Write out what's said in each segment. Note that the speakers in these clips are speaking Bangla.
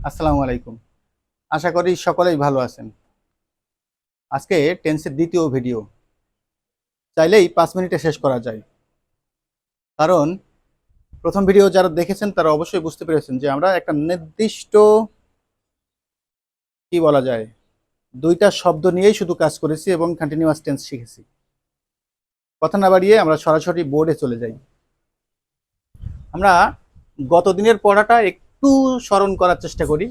আসসালামু আলাইকুম। আশা করি সকলেই ভালো আছেন। আজকে টেন্সের দ্বিতীয় ভিডিও। চাইলেই 5 মিনিটে শেষ করা যায়। কারণ প্রথম ভিডিও যারা দেখেছেন তারা অবশ্যই বুঝতে পেরেছেন যে আমরা একটা নির্দিষ্ট কি বলা যায় 2টা শব্দ নিয়েই শুধু কাজ করেছি এবং কন্টিনিউয়াস টেন্স শিখেছি। কথা না বাড়িয়ে আমরা সরাসরি বোর্ডে চলে যাই। আমরা গত দিনের পড়াটা একটু স্মরণ করার চেষ্টা করি।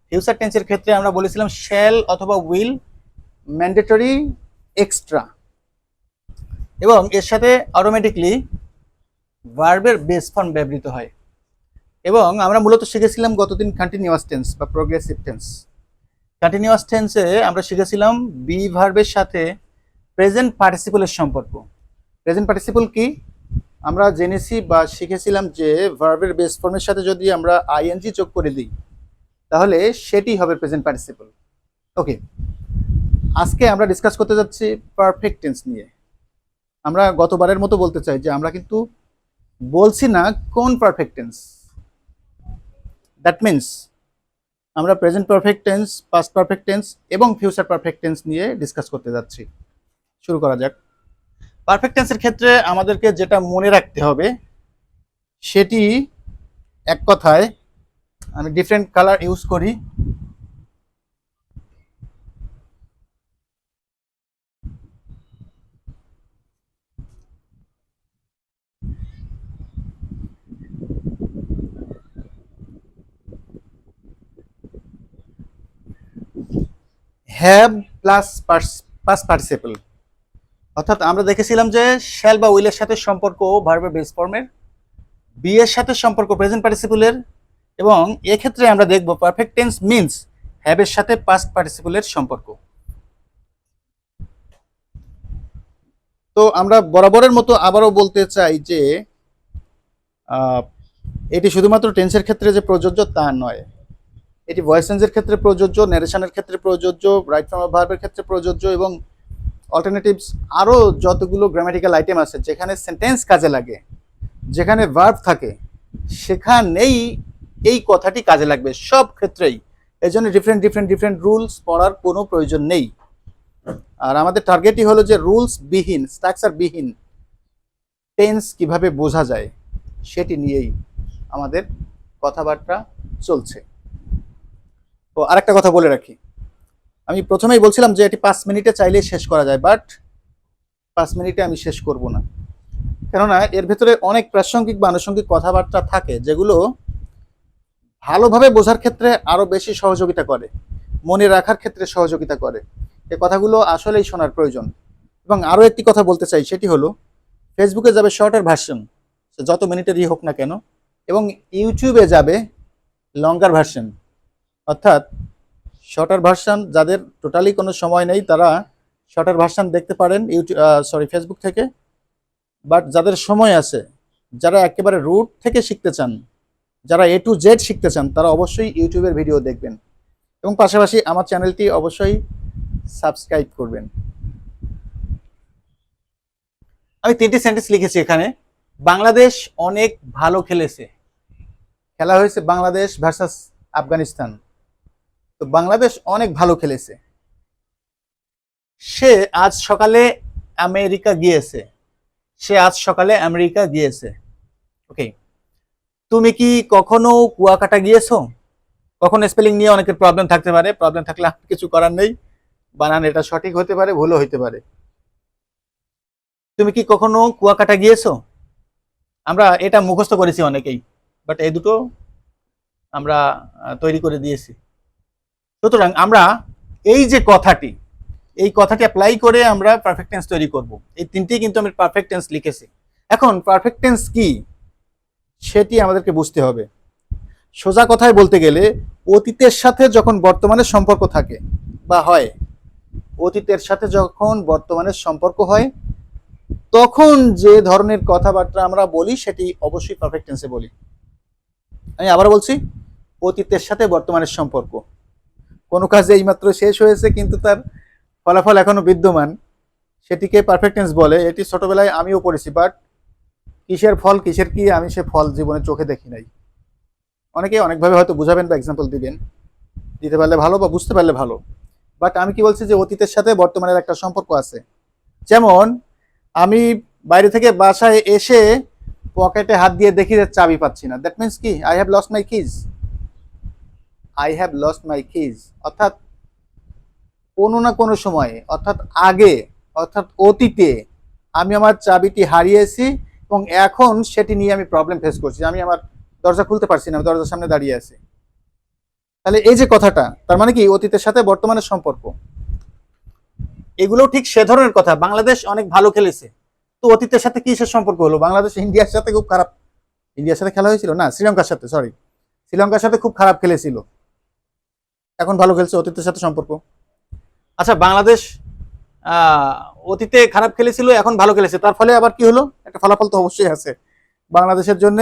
ফিউচার টেন্সের ক্ষেত্রে আমরা বলেছিলাম শ্যাল অথবা উইল ম্যান্ডেটরি এক্সট্রা এবং এর সাথে অটোমেটিকলি ভার্বের বেস ফর্ম ব্যবহৃত হয়। এবং আমরা মূলত শিখেছিলাম গতদিন কন্টিনিউয়াস টেন্স বা প্রোগ্রেসিভ টেন্স। কন্টিনিউয়াস টেন্সে আমরা শিখেছিলাম বি ভার্বের সাথে প্রেজেন্ট পার্টিসিপলের সম্পর্ক। প্রেজেন্ট পার্টিসিপল কি আমরা জেনেছি বা শিখেছিলাম যে ভার্বের বেস ফর্মের সাথে যদি আমরা আইএনজি যোগ করে দিই তাহলে সেটি হবে প্রেজেন্ট পার্টিসিপল। ওকে, আজকে আমরা ডিসকাস করতে যাচ্ছি পারফেক্ট টেন্স নিয়ে। আমরা গতবারের মতো বলতে চাই যে আমরা কিন্তু বলছি না কোন পারফেক্ট টেন্স। দ্যাট মিনস আমরা present perfect tense, past perfect tense এবং ফিউচার পারফেক্ট টেন্স নিয়ে ডিসকাস করতে যাচ্ছি। শুরু করা যাক। পারফেক্ট টেন্সের ক্ষেত্রে আমাদেরকে যেটা মনে রাখতে হবে সেটি এক কথায় আমি ডিফারেন্ট কালার ইউজ করি। হ্যাভ প্লাস পাস্ট পার্টিসিপল, অর্থাৎ আমরা দেখেছিলাম যে শ্যাল বা উইলের সাথে সম্পর্ক ভার্বের বেস ফর্মের, বি এর সাথে সম্পর্ক প্রেজেন্ট পার্টিসিপলের, এবং এক্ষেত্রে আমরা দেখব পারফেক্ট টেন্স মিন্স হ্যাভ এর সাথে পাস্ট পার্টিসিপলের সম্পর্ক। তো আমরা বরাবরের মতো আবারও বলতে চাই যে এটি শুধুমাত্র টেন্সের ক্ষেত্রে যে প্রযোজ্য তা নয়, এটি ভয়েস চেঞ্জের ক্ষেত্রে প্রযোজ্য, ন্যারেশনের ক্ষেত্রে প্রযোজ্য, রাইট ফর্ম অফ ভার্বের ক্ষেত্রে প্রযোজ্য এবং অল্টারনেটিভস আরও যতগুলো গ্রামাটিক্যাল আইটেম আছে যেখানে সেন্টেন্স কাজে লাগে, যেখানে ভার্ব থাকে, সেখানেই এই কথাটি কাজে লাগবে সব ক্ষেত্রেই। এই জন্য ডিফারেন্ট রুলস পড়ার কোনো প্রয়োজন নেই। আর আমাদের টার্গেটই হলো যে রুলস বিহীন, স্ট্রাকচার বিহীন টেন্স কিভাবে বোঝা যায় সেটি নিয়েই আমাদের কথাবার্তা চলছে। তো আরেকটা কথা বলে রাখি, আমি প্রথমেই বলছিলাম যে এটি 5 মিনিটে চাইলেই শেষ করা যায়, বাট 5 মিনিটে আমি শেষ করব না, কেননা এর ভেতরে অনেক প্রাসঙ্গিক বা আনুষঙ্গিক কথাবার্তা থাকে যেগুলো ভালোভাবে বোঝার ক্ষেত্রে আরও বেশি সহযোগিতা করে, মনে রাখার ক্ষেত্রে সহযোগিতা করে। এই কথাগুলো আসলেই শোনার প্রয়োজন। এবং আরও একটি কথা বলতে চাই, সেটি হলো ফেসবুকে যাবে শর্টের ভার্সন, যত মিনিটেরই হোক না কেন, এবং ইউটিউবে যাবে লঙ্গার ভার্সন। অর্থাৎ শর্টার ভার্সন যাদের টোটালি কোনো সময় নেই তারা শর্টার ভার্সন দেখতে পারেন ফেসবুক থেকে, বাট যাদের সময় আছে, যারা একেবারে রুট থেকে শিখতে চান, যারা A to Z শিখতে চান, তারা অবশ্যই ইউটিউবের ভিডিও দেখবেন এবং পাশাপাশি আমার চ্যানেলটি অবশ্যই সাবস্ক্রাইব করবেন। আমি 3টি সেন্টেন্স লিখেছি এখানে। বাংলাদেশ অনেক ভালো খেলেছে। খেলা হয়েছে বাংলাদেশ ভার্সাস আফগানিস্তান। তো বাংলাদেশ অনেক ভালো খেলেছে। সে আজ সকালে আমেরিকা গিয়েছে। সে আজ সকালে আমেরিকা গিয়েছে। ওকে, তুমি কি কখনো কুয়াকাটা গিয়েছো? কখনো স্পেলিং নিয়ে অনেকের প্রবলেম থাকতে পারে, প্রবলেম থাকলে কিছু করার নেই, বানান এটা সঠিক হতে পারে, ভুলও হতে পারে। তুমি কি কখনো কুয়াকাটা গিয়েছো? আমরা এটা মুখস্থ করেছি অনেকেই, বাট এই দুটো আমরা তৈরি করে দিয়েছি। সুতরাং আমরা এই যে কথাটি, এই কথাটি অ্যাপ্লাই করে আমরা পারফেক্ট টেন্স তৈরি করব। এই 3টি কিন্তু আমি পারফেক্ট টেন্স লিখেছি। এখন পারফেক্ট টেন্স কি সেটি আমাদেরকে বুঝতে হবে। সোজা কথায় বলতে গেলে অতীতের সাথে যখন বর্তমানের সম্পর্ক থাকে বা হয়, অতীতের সাথে যখন বর্তমানের সম্পর্ক হয় তখন যে ধরনের কথাবার্তা আমরা বলি সেটি অবশ্যই পারফেক্ট টেন্সে বলি। আমি আবার বলছি, অতীতের সাথে বর্তমানের সম্পর্ক। কোনো কাজ এইমাত্র শেষ হয়েছে কিন্তু তার ফলাফল এখনো বিদ্যমান, সেটিকে পারফেক্ট টেন্স বলে। এটি ছোটবেলায় আমিও পড়েছি, বাট কিসের ফল কিসের কি আমি সে ফল জীবনে চোখে দেখি নাই। অনেকে অনেকভাবে হয়তো বুঝাবেন বা এক্সাম্পল দিবেন, দিতে পারলে ভালো বা বুঝতে পারলে ভালো। বাট আমি কি বলছি যে অতীতের সাথে বর্তমানের একটা সম্পর্ক আছে। যেমন আমি বাইরে থেকে বাসায় এসে পকেটে হাত দিয়ে দেখি যে চাবি পাচ্ছি না, দ্যাট মিনস কি I have lost my keys. I have lost my keys অর্থাৎ কোনো না কোনো সময়ে, অর্থাৎ আগে, অর্থাৎ অতীতে আমি আমার চাবিটি হারিয়েছি এবং এখন সেটি নিয়ে আমি প্রবলেম ফেস করছি। আমি আমার দরজা খুলতে পারছি না, আমি দরজার সামনে দাঁড়িয়ে আছি। তাহলে এই যে কথাটা, তার মানে কি অতীতের সাথে বর্তমানের সম্পর্ক, এগুলো ঠিক সে ধরনের কথা। বাংলাদেশ অনেক ভালো খেলেছে, তো অতীতের সাথে কিসের সম্পর্ক হলো? বাংলাদেশ ইন্ডিয়ার সাথে খুব খারাপ, ইন্ডিয়ার সাথে খেলা হয়েছিল না, শ্রীলঙ্কার সাথে, সরি, শ্রীলঙ্কার সাথে খুব খারাপ খেলেছিল, এখন ভালো খেলছে, অতীতের সাথে সম্পর্ক। আচ্ছা, বাংলাদেশ আহ, অতীতে খারাপ খেলেছিল, এখন ভালো খেলেছে, তার ফলে আবার কি হলো? একটা ফলাফল তো অবশ্যই আছে। বাংলাদেশের জন্য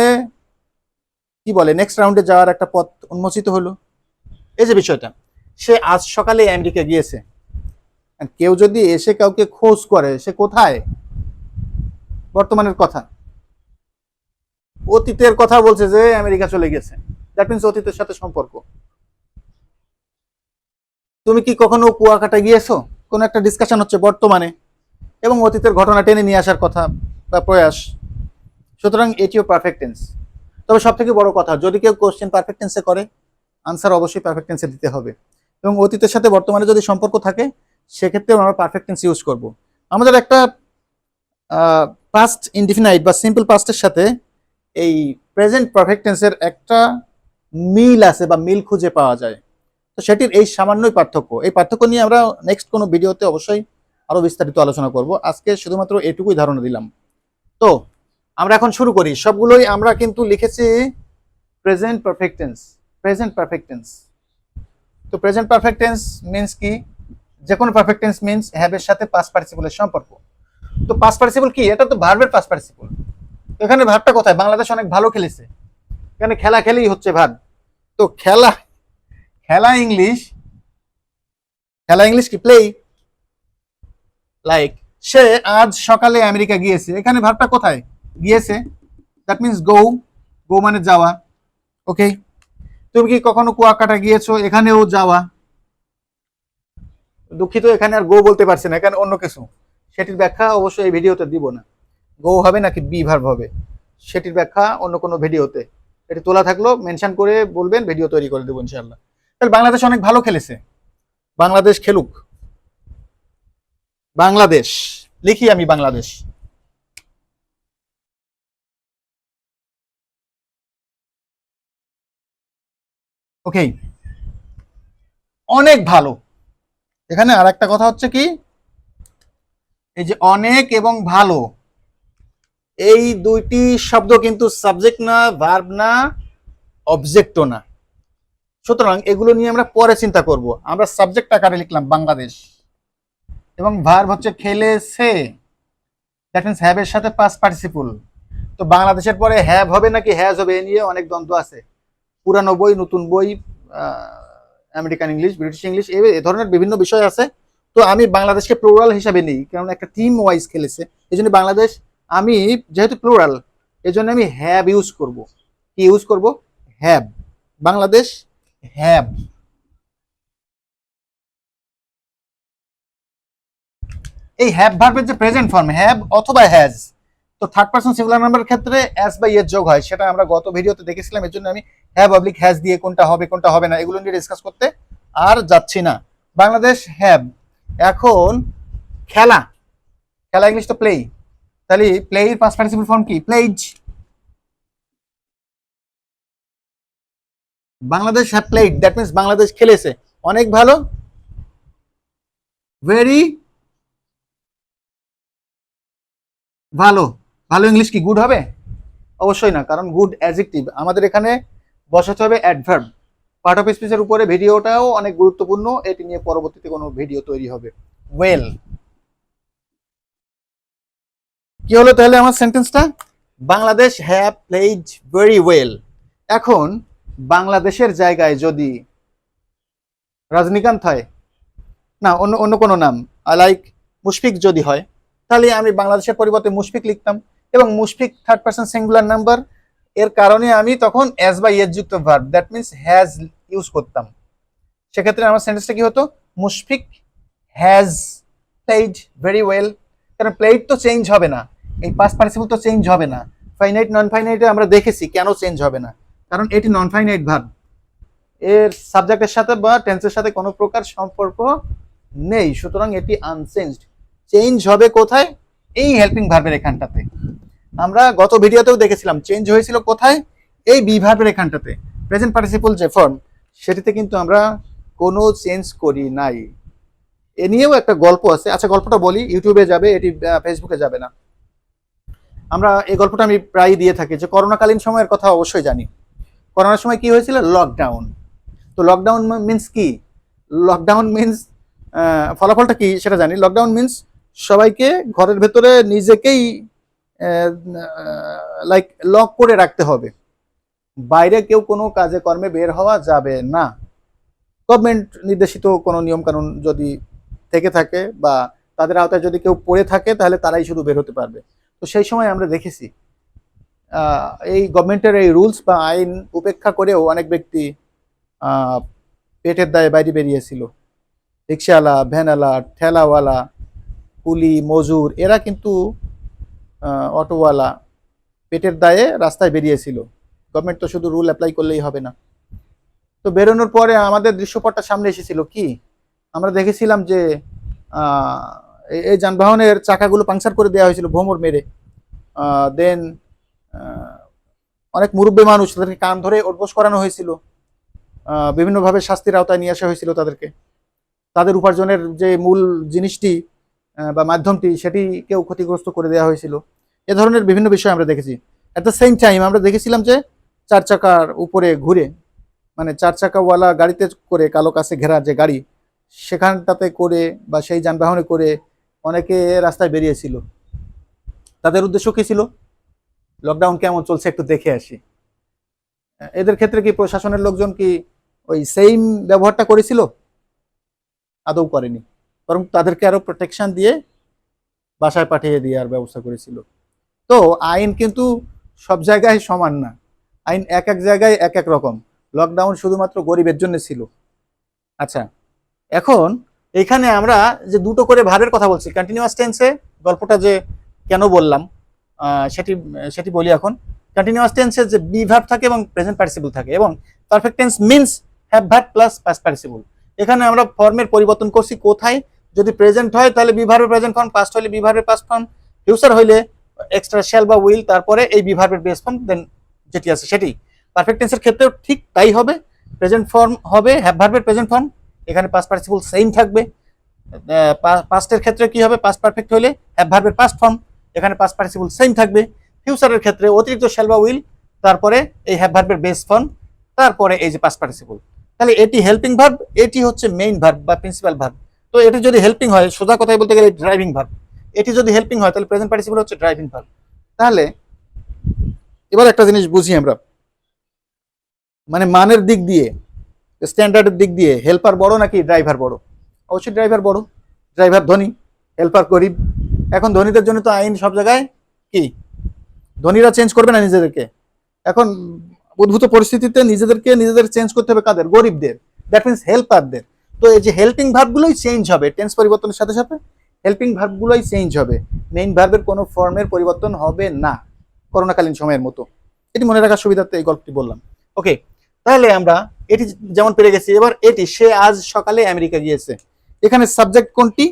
কি বলে নেক্সট রাউন্ডে যাওয়ার একটা পথ উন্মোচিত হলো। এই যে বিষয়টা, সে আজ সকালে আমেরিকা গিয়েছে। কেউ যদি এসে কাউকে খোঁজ করে, সে কোথায়? বর্তমানের কথা, অতীতের কথা বলছে যে আমেরিকা চলে গেছে, দ্যাট মিনস অতীতের সাথে সম্পর্ক। তুমি কি কখনো কুয়াকাটা গিয়েছো? কোনো একটা ডিসকাশন হচ্ছে বর্তমানে এবং অতীতের ঘটনা টেনে নিয়ে আসার কথা বা প্রয়াস, সুতরাং এটিও পারফেক্ট টেন্স। তবে সব থেকে বড় কথা, যদি কেউ কোশ্চেন পারফেক্ট টেন্সে করে, আনসার অবশ্যই পারফেক্ট টেন্সে দিতে হবে। এবং অতীতের সাথে বর্তমানে যদি সম্পর্ক থাকে, সেক্ষেত্রেও আমরা পারফেক্ট টেন্স ইউজ করব। আমাদের একটা পাস্ট ইনডিফিনাইট বা সিম্পল পাস্টের সাথে এই প্রেজেন্ট পারফেক্ট টেন্সের একটা মিল আছে বা মিল খুঁজে পাওয়া যায়। তো সেটির এই সামান্যই পার্থক্য, এই পার্থক্য নিয়ে আমরা নেক্সট কোনো ভিডিওতে অবশ্যই আরো বিস্তারিত আলোচনা করব। আজকে শুধুমাত্র এটুকুই ধারণা দিলাম। তো আমরা এখন শুরু করি। সবগুলোই আমরা কিন্তু লিখেছি present perfect tense, present perfect tense. তো প্রেজেন্ট পারফেক্ট টেন্স মিন্স কি? যে কোনো পারফেক্ট টেন্স মিন্স হ্যাভ এর সাথে পাস্ট পার্টিসিপলের সম্পর্ক। তো পাস্ট পার্টিসিপল কি? এটা তো ভার্বের পাস্ট পার্টিসিপল। এখানে ভার্বটা কোথায়? বাংলাদেশ অনেক ভালো খেলেছে, এখানে খেলা খেলেই হচ্ছে ভার্ব। তো খেলা, খেলা ইংলিশ, খেলা ইংলিশ কি? প্লে। লাইক সে আজ সকালে আমেরিকা গিয়েছে, এখানে ভার্বটা কোথায়? গিয়েছে, দ্যাট মিন্স গো। গো মানে যাওয়া। ওকে, তুমি কি কখনো কুয়াকাটা গিয়েছো? এখানেও যাওয়া। দুঃখিত, এখানে আর গো বলতে পারছি না, এখানে অন্য কিছু, সেটির ব্যাখ্যা অবশ্যই এই ভিডিওতে দিব না। গো হবে নাকি বি ভার্ব হবে, সেটির ব্যাখ্যা অন্য কোনো ভিডিওতে। এটি তোলা থাকলো মেনশন করে বলবেন, ভিডিও তৈরি করে দেবো ইনশাআল্লাহ। তাহলে বাংলাদেশ অনেক ভালো খেলেছে, বাংলাদেশ খেলুক। বাংলাদেশ লিখি আমি, বাংলাদেশ। ওকে, অনেক ভালো। এখানে আর একটা কথা হচ্ছে কি, এই যে অনেক এবং ভালো, এই দুইটি শব্দ কিন্তু সাবজেক্ট না, ভার্ব না, অবজেক্টও না। সুতরাং এগুলো নিয়ে আমরা পরে চিন্তা করব। আমরা সাবজেক্ট আকারে লিখলাম বাংলাদেশ এবং ভার্ব হচ্ছে খেলেছে, দ্যাট মিন্স হ্যাভ এর সাথে পাস্ট পার্টিসিপল। তো বাংলাদেশের পরে হ্যাভ হবে নাকি হ্যাজ হবে, এ নিয়ে অনেক দ্বন্দ্ব আছে। পুরানো বই, নতুন বই, আমেরিকান ইংলিশ, ব্রিটিশ ইংলিশ, এ ধরনের বিভিন্ন বিষয় আছে। তো আমি বাংলাদেশকে প্লুরাল হিসাবে নিই, কারণ একটা টিম ওয়াইজ খেলেছে, এই জন্য বাংলাদেশ, আমি যেহেতু প্লুরাল, এই জন্য আমি হ্যাভ ইউজ করব। কি ইউজ করব? হ্যাভ। বাংলাদেশ হ্যাভ। এই হ্যাভ ভার্বের যে প্রেজেন্ট ফর্ম, হ্যাভ অথবা হ্যাজ, তো থার্ড পারসন সিঙ্গুলার নাম্বারের ক্ষেত্রে এস বা ইয়ের যোগ হয়, সেটা আমরা গত ভিডিওতে দেখেছিলাম। এর জন্য আমি হ্যাভ অবলিক হ্যাজ দিয়ে কোনটা হবে কোনটা হবে না এগুলো নিয়ে ডিসকাস করতে আর যাচ্ছি না। বাংলাদেশ হ্যাভ। এখন খেলা, খেলা ইংলিশ তো প্লে, তাহলে প্লে এর পাস্ট পার্টিসিপল ফর্ম কি? Plays. Bangladesh have played, that means Bangladesh খেলেছে। অনেক ভালো, ভেরি ভালো। ভালো ইংলিশ কি গুড হবে? অবশ্যই না, কারণ গুড অ্যাডজেক্টিভ। আমাদের এখানে বসাতে হবে অ্যাডভার্ব। পার্ট অফ স্পিচের উপরে ভিডিওটাও অনেক গুরুত্বপূর্ণ, এটি নিয়ে পরবর্তীতে কোনো ভিডিও তৈরি হবে। ওয়েল। কি হলো তাহলে আমার সেন্টেন্সটা? Bangladesh have played very well. এখন বাংলাদেশের জায়গায় যদি রজনীকান্ত হয়, না অন্য অন্য কোনো নাম, লাইক মুশফিক যদি হয়, তাহলে আমি বাংলাদেশের পরিবর্তে মুশফিক লিখতাম এবং Mushfiq third person singular number, এর কারণে আমি তখন এস বা ইয়েস যুক্ত verb that means has use করতাম। সেক্ষেত্রে আমার সেন্টেন্সটা কি হতো, Mushfiq has played very well. কারণ প্লেইড তো চেঞ্জ হবে না, এই পাস্ট পার্টিসিপল তো চেঞ্জ হবে না। ফাইনাইট নন ফাইনাইটে আমরা দেখেছি কেন চেঞ্জ হবে না, কারণ এটি নন ফাইনাইট ভার্ব, এর সাবজেক্টের সাথে বা টেন্সের সাথে কোনো প্রকার সম্পর্ক নেই, সুতরাং এটি আনচেঞ্জড। চেঞ্জ হবে কোথায়, এই হেল্পিং ভার্বের এখানটাতে। আমরা গত ভিডিওতেও দেখেছিলাম চেঞ্জ হয়েছিল কোথায়, এই বি ভার্বের এখানটাতে। প্রেজেন্ট পার্টিসিপল যে ফর্ম সেটিতে কিন্তু আমরা কোনো চেঞ্জ করি নাই। এ নিয়েও একটা গল্প আছে, আচ্ছা গল্পটা বলি, ইউটিউবে যাবে, এটি ফেসবুকে যাবে না। আমরা এই গল্পটা আমি প্রায় দিয়ে থাকি, যে করোনাকালীন সময়ের কথা অবশ্যই জানি। করোনার সময় কি হয়েছিল, লকডাউন। তো লকডাউন মিন্স কি, লকডাউন মিন্স ফলাফলটা কি সেটা জানি। লকডাউন মিন্স সবাইকে ঘরের ভেতরে নিজেকেই লাইক লক করে রাখতে হবে, বাইরে কেউ কোনো কাজে কর্মে বের হওয়া যাবে না। গভর্নমেন্ট নির্দেশিত কোনো নিয়মকানুন যদি থেকে থাকে বা তাদের আওতায় যদি কেউ পড়ে থাকে তাহলে তারাই শুধু বের হতে পারবে। তো সেই সময় আমরা দেখেছি এই গভর্নমেন্টের এই রুলস বা আইন উপেক্ষা করেও অনেক ব্যক্তি পেটের দায়ে বাইরে বেরিয়েছিল। রিক্সাওয়ালা, ভ্যানওয়ালা, ঠেলাওয়ালা, কুলি, মজুর, এরা কিন্তু অটোওয়ালা পেটের দায়ে রাস্তায় বেরিয়েছিল। গভর্নমেন্ট তো শুধু রুল অ্যাপ্লাই করলেই হবে না। তো বেরোনোর পরে আমাদের দৃশ্যপটটা সামনে এসেছিল কি, আমরা দেখেছিলাম যে এই যানবাহনের চাকাগুলো পাংচার করে দেওয়া হয়েছিল ভোমর মেরে। দেন অনেক মুরব্বী মানুষ, তাদেরকে কান ধরে ওঠবোস করানো হয়েছিল, বিভিন্নভাবে শাস্তির আওতায় নিয়ে আসা হয়েছিল তাদেরকে। তাদের উপার্জনের যে মূল জিনিসটি বা মাধ্যমটি সেটিকেও ক্ষতিগ্রস্ত করে দেওয়া হয়েছিল। এ ধরনের বিভিন্ন বিষয় আমরা দেখেছি। অ্যাট দ্য সেম টাইম আমরা দেখেছিলাম যে চার চাকার উপরে ঘুরে, মানে চার চাকাওয়ালা গাড়িতে করে, কালো কাছে ঘেরা যে গাড়ি, সেখানটাতে করে বা সেই যানবাহনে করে অনেকে রাস্তায় বেরিয়েছিল। তাদের উদ্দেশ্য কী ছিল, লকডাউন কেমন চলছে একটু দেখে আসি। এদের ক্ষেত্রে কি প্রশাসনের লোকজন কি ওই সেম ব্যবহারটা করেছিল? আদৌ করেনি, বরং তাদেরকে আরো প্রোটেকশন দিয়ে বাসায় পাঠিয়ে দেওয়ার ব্যবস্থা করেছিল। তো আইন কিন্তু সব জায়গায় সমান না, আইন এক এক জায়গায় এক এক রকম। লকডাউন শুধুমাত্র গরিবের জন্য ছিল। আচ্ছা, এখন এখানে আমরা যে দুটো করে ভার্বের কথা বলছি কন্টিনিউয়াস টেন্সে, গল্পটা যে কেন বললাম সেটি সেটি বলি এখন। কন্টিনিউয়াস টেন্সে যে বি ভার্ব থাকে এবং প্রেজেন্ট পার্টিসিপল থাকে, এবং perfect tense means have verb plus past participle. এখানে আমরা ফর্মের পরিবর্তন করছি কোথায়, যদি প্রেজেন্ট হয় তাহলে বি ভার্বের প্রেজেন্ট ফর্ম, পাস্ট হলে বি ভার্বের পাস্ট ফর্ম, ফিউচার হইলে এক্সট্রা শ্যাল বা উইল, তারপরে এই বি ভার্বের বেস ফর্ম, দেন যেটি আছে সেটি। পারফেক্ট টেন্সের ক্ষেত্রেও ঠিক তাই হবে, প্রেজেন্ট ফর্ম হবে হ্যাভ ভার্বের প্রেজেন্ট ফর্ম, এখানে পাস্ট পার্টিসিপল সেম থাকবে। পাস্টের ক্ষেত্রে কি হবে, পাস্ট পারফেক্ট হলে হ্যাভ ভার্বের পাস্ট ফর্ম, এখানে পাস্ট পার্টিসিপল সেম থাকবে। ফিউচারের ক্ষেত্রে অতিরিক্ত শ্যাল বা উইল, তারপরে এই হ্যাভ ভার্বের বেস ফর্ম, তারপরে এই যে পাস্ট পার্টিসিপল। তাহলে এটি হেল্পিং ভার্ব, এটি হচ্ছে মেইন ভার্ব বা প্রিন্সিপাল ভার্ব। তো এটি যদি হেল্পিং হয়, সোজা কথায় বলতে গেলে ড্রাইভিং ভার্ব। এটি যদি হেল্পিং হয় তাহলে প্রেজেন্ট পার্টিসিপল হচ্ছে ড্রাইভিং ভার্ব। তাহলে এবার একটা জিনিস বুঝি আমরা, মানে মানের দিক দিয়ে, স্ট্যান্ডার্ডের দিক দিয়ে হেল্পার বড় নাকি ড্রাইভার বড়? অবশ্যই ড্রাইভার বড়। ড্রাইভার ধনী, হেল্পার গরিব। এখন ধনীদের জন্য তো আইন সব জায়গায় কি, ধনীরা চেঞ্জ করবে না নিজেদেরকে। এখন উদ্ভূত পরিস্থিতিতে নিজেদের চেঞ্জ করতে হবে কাদের, গরিবদের, দ্যাট মিনস হেল্পারদের। তো এই যে হেল্পিং ভার্বগুলোই চেঞ্জ হবে, টেন্স পরিবর্তনের সাথে সাথে হেল্পিং ভার্বগুলোই চেঞ্জ হবে, মেইন ভার্বের কোনো ফর্মের পরিবর্তন হবে না করোনাকালীন সময়ের মতো। এটি মনে রাখার সুবিধার্থে এই গল্পটি বললাম। ওকে, তাহলে আমরা এটি যেমন পেরে গেছি। এবার এটি, সে আজ সকালে আমেরিকা গিয়েছে, এখানে সাবজেক্ট কোনটি?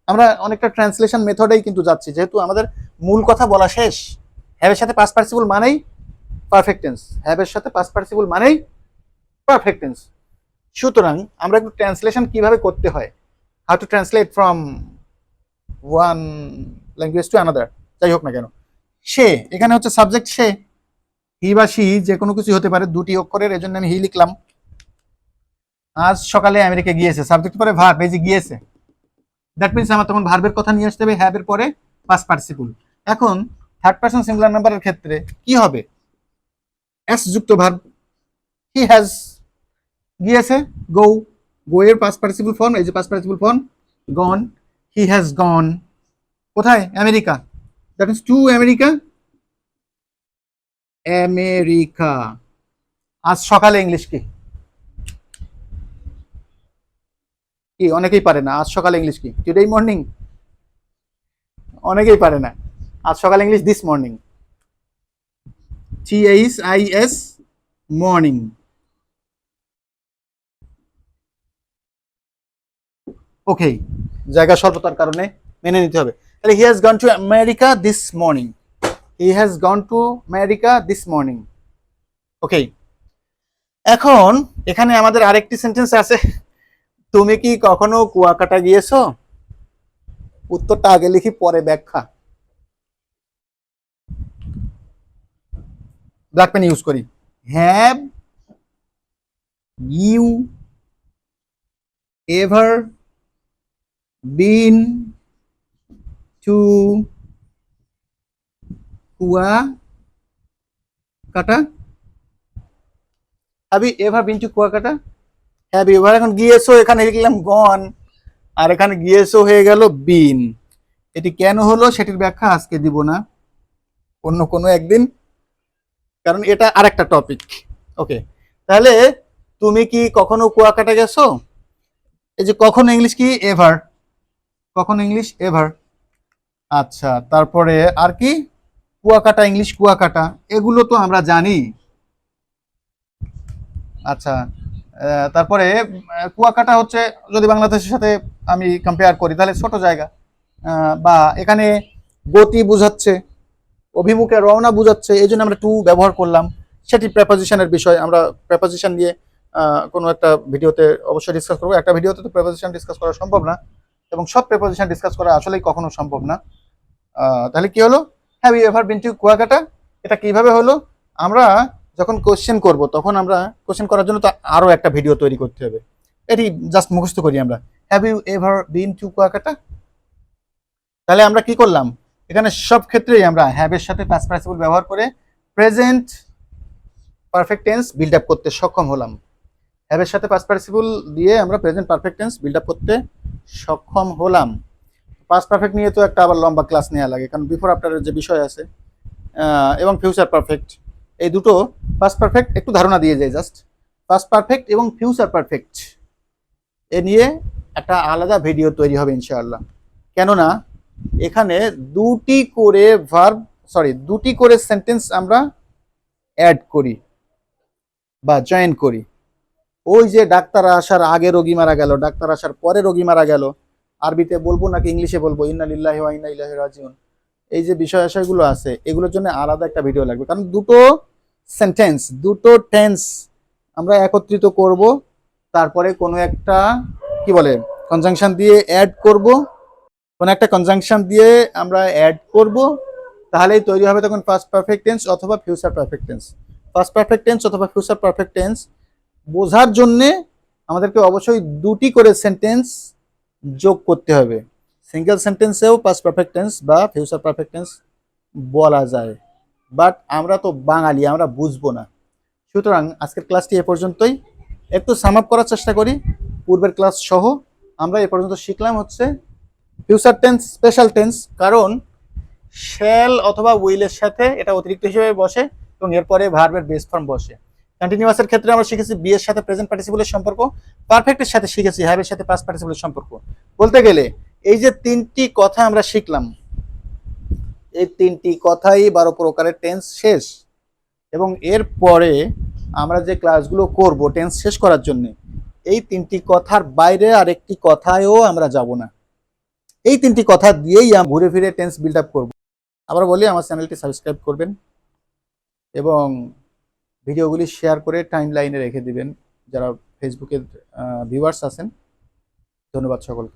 আমরা অনেকটা ট্রান্সলেশন মেথডেই কিন্তু যাচ্ছি, যেহেতু আমাদের মূল কথা বলা শেষ। হ্যাভের সাথে পাস্ট পার্টিসিপল মানেই পারফেক্ট টেন্স, হ্যাভের সাথে পাস্ট পার্টিসিপল মানেই পারফেক্ট টেন্স। সুতরাং আমরা একটু ট্রান্সলেশন কিভাবে করতে হয়, how to translate from one language to another, যাই হোক না কেন, সে এখানে হচ্ছে সাবজেক্ট, সে, হি বা সি যে কোনো কিছু হতে পারে, দুটি অক্ষরের, এজন্য আমি হি লিখলাম। আজ সকালে আমেরিকা গিয়েছে, সাবজেক্ট পরে ভার্ব, এই যে গিয়েছে, দ্যাট মিনস আমার তখন ভার্বের কথা নিয়ে আসতে হবে, হ্যাভের পরে পাস্ট পার্টিসিপল। এখন থার্ড পারসন সিঙ্গুলার নাম্বারের ক্ষেত্রে কি হবে, এস যুক্ত ভার্ব, হি হ্যাজ গিয়েছে, গো, গো এর পাস্ট পার্টিসিপল ফর্ম, এই যে past participle form gone, he has gone কোথায়, America, that means to America. America. আজ সকালে ইংলিশ কি? কি অনেকেই পারে না। আজ সকালে ইংলিশ কি? Today morning. অনেকেই পারে না। আজ সকালে English this morning. THIS morning. Okay, জায়গা স্বল্পতার কারণে মেনে নিতে হবে। তাহলে he has gone to America this morning. He has gone to America this morning. Okay, এখন এখানে আমাদের আরেকটি সেন্টেন্স আছে, তুমি কি কখনো কুয়াকাটা গিয়েছো? উত্তরটা আগে লিখি, পরে ব্যাখ্যা। ব্ল্যাক পেন ইউজ করি। Have you ever been to Kuakata? Have you ever been to Kuakata? Have you ever, এখন গিয়েছো এখানে লিখলাম গন, আর এখানে গিয়েছো হয়ে গেল বিন। এটি কেন হলো সেটির ব্যাখ্যা আজকে দিব না, অন্য কোনো একদিন, কারণ এটা আরেকটা টপিক। ওকে, তাহলে তুমি কি কখনো কুয়াকাটা গেছো? এই যে কখনো ইংলিশ কি? এভার। কখনো ইংলিশ এভার। আচ্ছা, তারপরে আর কি? কুয়াকাটা ইংলিশ কুয়াকাটা, এগুলো তো আমরা জানি। আচ্ছা, তারপরে কুয়াকাটা হচ্ছে, যদি বাংলাদেশের সাথে আমি কম্পেয়ার করি তাহলে ছোট জায়গা, বা এখানে গতি বুঝাচ্ছে, অভিমুখে রওনা বুঝাচ্ছে, এই জন্য আমরা টু ব্যবহার করলাম। সেটি প্রেপোজিশনের বিষয়, আমরা প্রেপোজিশন নিয়ে কোনো একটা ভিডিওতে অবশ্যই ডিসকাস করবো। একটা ভিডিওতে তো প্রেপোজিশন ডিসকাস করা সম্ভব না, এবং সব প্রেপোজিশন ডিসকাস করা আসলেই কখনো সম্ভব না। তাহলে কি হলো? Have you ever been to Kuakata? এটা কিভাবে হলো? আমরা যখন কোশ্চেন করব তখন আমরা কোশ্চেন করার জন্য তো আরো একটা ভিডিও তৈরি করতে হবে। এটি জাস্ট মুখস্থ করি আমরা, have you ever been to Kuakata. তাহলে আমরা কি করলাম? এখানে সব ক্ষেত্রেই আমরা হ্যাভ এর সাথে পাস্ট পার্টিসিপল ব্যবহার করে present perfect tense build up করতে সক্ষম হলাম। হ্যাভ এর সাথে পাস্ট পার্টিসিপল দিয়ে আমরা present perfect tense build up করতে সক্ষম হলাম। পাস্ট পারফেক্ট নিয়ে তো একটা আবার লম্বা ক্লাস নেওয়া লাগে, কারণ বিফোর আফটারের যে বিষয় আছে, এবং ফিউচার পারফেক্ট, এই দুটো। পাস্ট পারফেক্ট একটু ধারণা দিয়ে যায় জাস্ট, পাস্ট পারফেক্ট এবং ফিউচার পারফেক্ট এ নিয়ে একটা আলাদা ভিডিও তৈরি হবে ইনশাআল্লাহ। কেননা এখানে দুটি করে ভার্ব, দুটি করে সেন্টেন্স আমরা অ্যাড করি বা জয়েন করি। ওই যে ডাক্তার আসার আগে রোগী মারা গেল, ডাক্তার আসার পরে রোগী মারা গেল, আরবিতে বলবো নাকি ইংলিশে বলবো, ইন্না লিল্লাহি ওয়া ইন্না ইলাইহি রাজিউন, এই যে বিষয় আশয়গুলো আছে, এগুলোর জন্য আলাদা একটা ভিডিও লাগবে। কারণ দুটো সেন্টেন্স, দুটো টেন্স আমরা একত্রিত করব, তারপরে কোনো একটা কি বলে কনজাংশন দিয়ে অ্যাড করব, কোনো একটা কনজাংশন দিয়ে আমরা অ্যাড করব, তাহলেই তৈরি হবে তখন পাস্ট পারফেক্ট টেন্স অথবা future perfect tense. Past perfect tense অথবা ফিউচার পারফেক্ট টেন্স বোঝার জন্যে আমাদেরকে অবশ্যই দুটি করে সেন্টেন্স যোগ করতে হবে। সিঙ্গেল সেন্টেন্সেও পাস্ট পারফেক্ট টেন্স বা ফিউচার পারফেক্ট টেন্স বলা যায়, বাট আমরা তো বাঙালি, আমরা বুঝবো না। সুতরাং আজকের ক্লাসটি এ পর্যন্তই। একটু সাম আপ করার চেষ্টা করি পূর্বের ক্লাস সহ। আমরা এ পর্যন্ত শিখলাম হচ্ছে ফিউচার টেন্স, স্পেশাল টেন্স, কারণ শ্যাল অথবা উইলের সাথে এটা অতিরিক্ত হিসেবে বসে এবং এরপরে ভার্বের বেস ফর্ম বসে। কন্টিনিউয়াসের ক্ষেত্রে আমরা শিখেছি বি এর সাথে প্রেজেন্ট পার্টিসিপলের সম্পর্ক, পারফেক্টের সাথে শিখেছি হ্যাভ এর সাথে পাস্ট পার্টিসিপলের সম্পর্ক। বলতে গেলে এই যে তিনটি কথা আমরা শিখলাম, এই তিনটি কথাই 12 প্রকারের টেন্স শেষ। এবং এরপরে আমরা যে ক্লাসগুলো করব টেন্স শেষ করার জন্য, এই তিনটি কথার বাইরে আরেকটি কথায়ও আমরা যাব না। এই তিনটি কথা দিয়েই আমরা ঘুরে ফিরে টেন্স বিল্ড আপ করবো। আবার বলি, আমার চ্যানেলটি সাবস্ক্রাইব করবেন এবং ভিডিওগুলি শেয়ার করে টাইম লাইনে রেখে দিবেন যারা ফেসবুকের ভিউয়ার্স আছেন। ধন্যবাদ সকলকে।